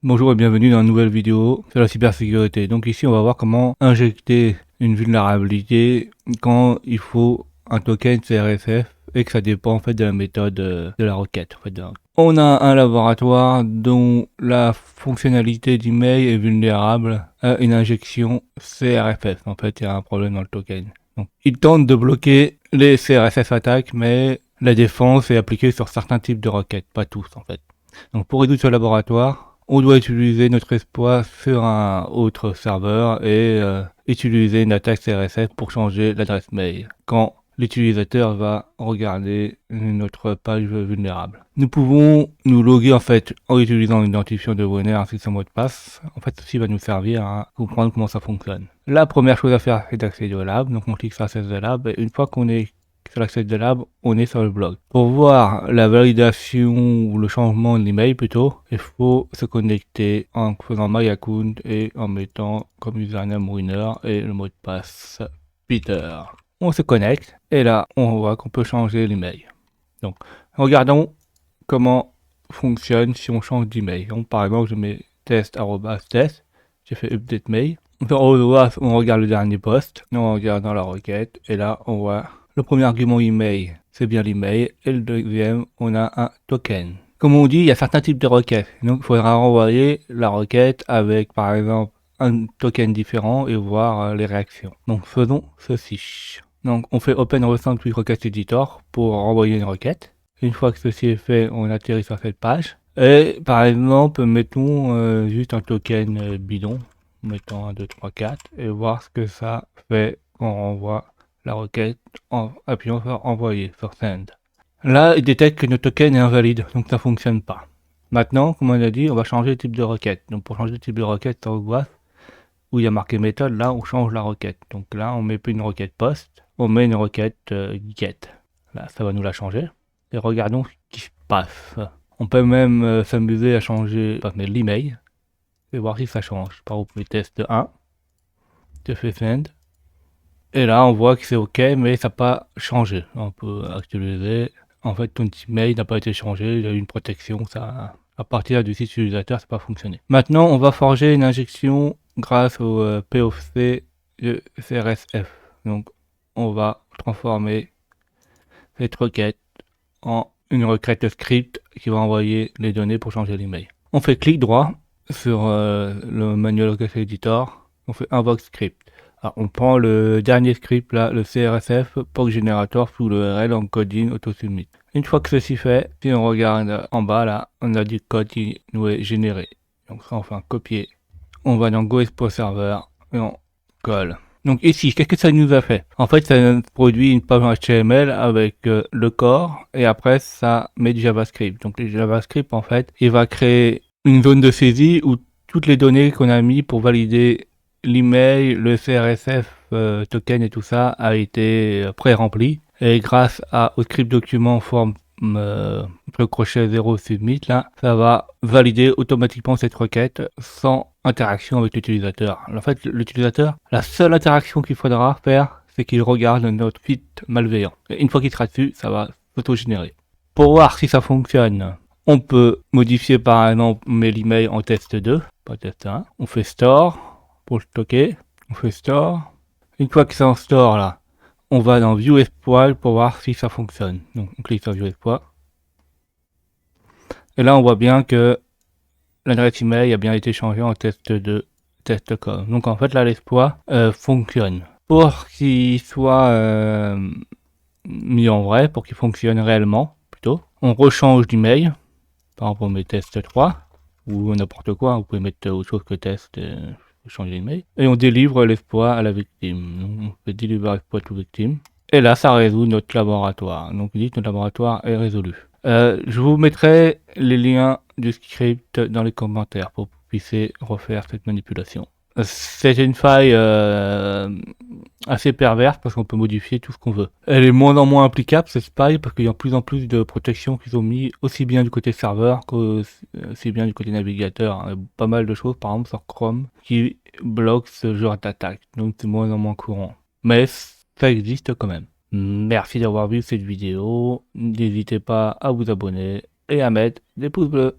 Bonjour et bienvenue dans une nouvelle vidéo sur la cybersécurité. Donc ici on va voir comment injecter une vulnérabilité quand il faut un token CRSF et que ça dépend en fait de la méthode de la requête. On a un laboratoire dont la fonctionnalité d'email est vulnérable à une injection CRFF. En fait il y a un problème dans le token. Donc, il tente de bloquer les CRSF attaques, mais la défense est appliquée sur certains types de requêtes, pas tous en fait. Donc pour résoudre ce laboratoire, on doit utiliser notre exploit sur un autre serveur et utiliser une attaque CRSF pour changer l'adresse mail quand l'utilisateur va regarder notre page vulnérable. Nous pouvons nous loguer en fait en utilisant l'identifiant de Bonner ainsi que son mot de passe. En fait, ceci va nous servir à comprendre comment ça fonctionne. La première chose à faire, c'est d'accéder au lab. Donc on clique sur Access the Lab et une fois qu'on est sur l'Access the Lab, on est sur le blog. Pour voir la validation ou le changement de l'email plutôt, il faut se connecter en faisant My Account et en mettant comme username winner et le mot de passe Peter. On se connecte et là on voit qu'on peut changer l'email. Donc regardons comment fonctionne si on change d'email. Donc par exemple je mets test@test, j'ai fait update mail. On regarde le dernier post, on regarde dans la requête et là on voit le premier argument email, c'est bien l'email, et le deuxième, on a un token. Comme on dit, il y a certains types de requêtes, donc il faudra renvoyer la requête avec par exemple un token différent et voir les réactions. Donc faisons ceci. Donc on fait Open Recent Request Editor pour renvoyer une requête. Une fois que ceci est fait, on atterrit sur cette page. Et par exemple, mettons juste un token bidon, mettons 1, 2, 3, 4, et voir ce que ça fait quand on renvoie la requête en appuyant sur envoyer, sur send. Là, il détecte que notre token est invalide, donc ça fonctionne pas. Maintenant, comme on a dit, on va changer le type de requête. Donc pour changer le type de requête sur WAF, où il y a marqué méthode, là on change la requête. Donc là, on met plus une requête post, on met une requête get. Là, ça va nous la changer. Et regardons ce qui se passe. On peut même s'amuser à changer l'email et voir si ça change. Par exemple, test 1, je fais send. Et là, on voit que c'est OK, mais ça n'a pas changé. On peut actualiser. En fait, ton email n'a pas été changé. Il y a eu une protection. Ça, à partir du site utilisateur, ça n'a pas fonctionné. Maintenant, on va forger une injection grâce au POC de CRSF. Donc, on va transformer cette requête en une requête script qui va envoyer les données pour changer l'email. On fait clic droit sur le manual request editor. On fait invoke script. Alors, on prend le dernier script là, le CRSF, POC Generator sous le URL encoding autosubmit. Une fois que ceci fait, si on regarde en bas là, on a du code qui nous est généré. Donc ça on fait un copier. On va dans Go Expo Server et on colle. Donc ici, qu'est-ce que ça nous a fait? En fait, ça nous produit une page HTML avec le corps et après ça met du JavaScript. Donc le JavaScript en fait, il va créer une zone de saisie où toutes les données qu'on a mis pour valider l'email, le CRSF, token et tout ça a été pré-rempli. Et grâce au script document en forme le crochet 0 submit, là, ça va valider automatiquement cette requête sans interaction avec l'utilisateur. En fait, l'utilisateur, la seule interaction qu'il faudra faire, c'est qu'il regarde notre site malveillant. Et une fois qu'il sera dessus, ça va s'auto-générer. Pour voir si ça fonctionne, on peut modifier par exemple l'email en test 2, pas test 1. On fait store pour le stocker. On fait store. Une fois que c'est en store là, on va dans View Exploit pour voir si ça fonctionne. Donc on clique sur View Exploit. Et là on voit bien que l'adresse email a bien été changée en test2 test.com. Donc en fait là l'exploit fonctionne. Pour qu'il soit mis en vrai, pour qu'il fonctionne réellement plutôt, on rechange d'email. Par exemple on met test3 ou n'importe quoi, vous pouvez mettre autre chose que test, changer d'email. Et on délivre l'exploit à la victime. Donc, on fait deliver exploit to victime. Et là ça résout notre laboratoire. Donc on dit que notre laboratoire est résolu. Je vous mettrai les liens du script dans les commentaires pour que vous puissiez refaire cette manipulation. C'est une faille assez perverse parce qu'on peut modifier tout ce qu'on veut. Elle est moins en moins applicable cette faille parce qu'il y a de plus en plus de protections qui sont mises aussi bien du côté serveur qu'aussi bien du côté navigateur. Il y a pas mal de choses par exemple sur Chrome qui bloquent ce genre d'attaque. Donc c'est moins en moins courant. Mais ça existe quand même. Merci d'avoir vu cette vidéo. N'hésitez pas à vous abonner et à mettre des pouces bleus.